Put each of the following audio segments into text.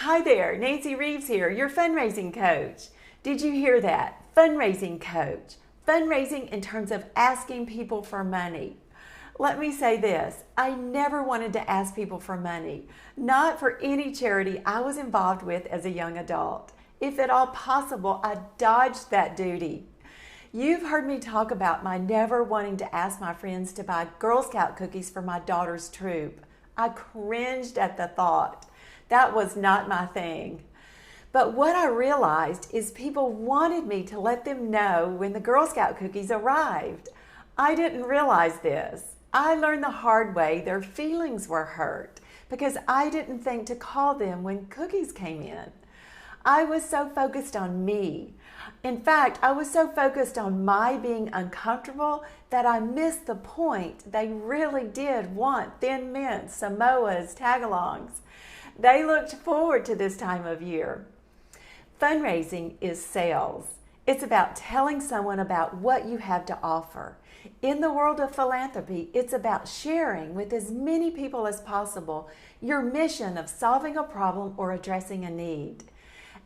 Hi there, Nancy Reeves here, your fundraising coach. Did you hear that? Fundraising coach. Fundraising in terms of asking people for money. Let me say this, I never wanted to ask people for money, not for any charity I was involved with as a young adult. If at all possible, I dodged that duty. You've heard me talk about my never wanting to ask my friends to buy Girl Scout cookies for my daughter's troop. I cringed at the thought. That was not my thing. But what I realized is people wanted me to let them know when the Girl Scout cookies arrived. I didn't realize this. I learned the hard way their feelings were hurt because I didn't think to call them when cookies came in. I was so focused on me. In fact, I was so focused on my being uncomfortable that I missed the point. They really did want Thin Mints, Samoas, tagalongs. They looked forward to this time of year. Fundraising is sales. It's about telling someone about what you have to offer. In the world of philanthropy, it's about sharing with as many people as possible your mission of solving a problem or addressing a need.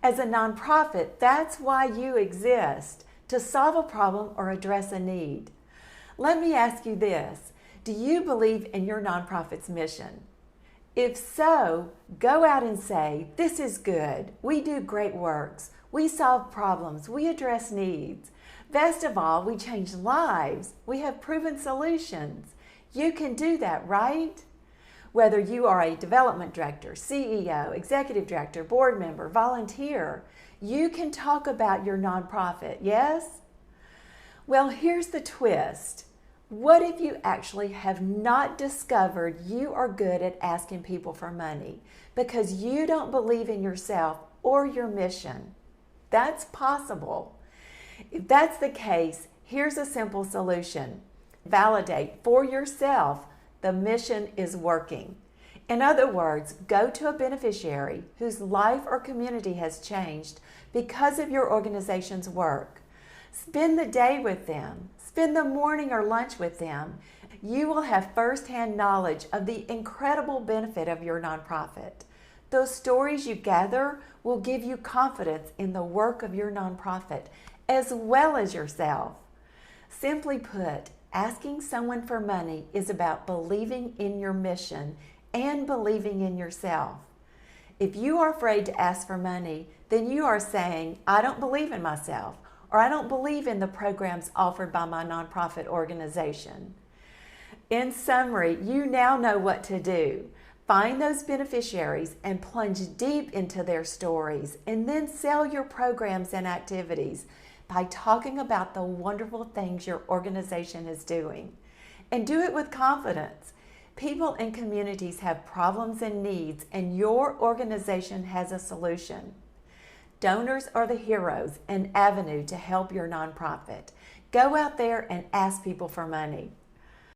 As a nonprofit, that's why you exist, to solve a problem or address a need. Let me ask you this, do you believe in your nonprofit's mission? If so, go out and say, this is good, we do great works, we solve problems, we address needs. Best of all, we change lives, we have proven solutions. You can do that, right? Whether you are a development director, CEO, executive director, board member, volunteer, you can talk about your nonprofit, yes? Well, here's the twist. What if you actually have not discovered you are good at asking people for money because you don't believe in yourself or your mission? That's possible. If that's the case, here's a simple solution. Validate for yourself the mission is working. In other words, go to a beneficiary whose life or community has changed because of your organization's work. Spend the day with them. Spend the morning or lunch with them. You will have firsthand knowledge of the incredible benefit of your nonprofit. Those stories you gather will give you confidence in the work of your nonprofit as well as yourself. Simply put, asking someone for money is about believing in your mission and believing in yourself. If you are afraid to ask for money, then you are saying, I don't believe in myself, or I don't believe in the programs offered by my nonprofit organization. In summary, you now know what to do. Find those beneficiaries and plunge deep into their stories, and then sell your programs and activities by talking about the wonderful things your organization is doing. And do it with confidence. People and communities have problems and needs, and your organization has a solution. Donors are the heroes and avenue to help your nonprofit. Go out there and ask people for money.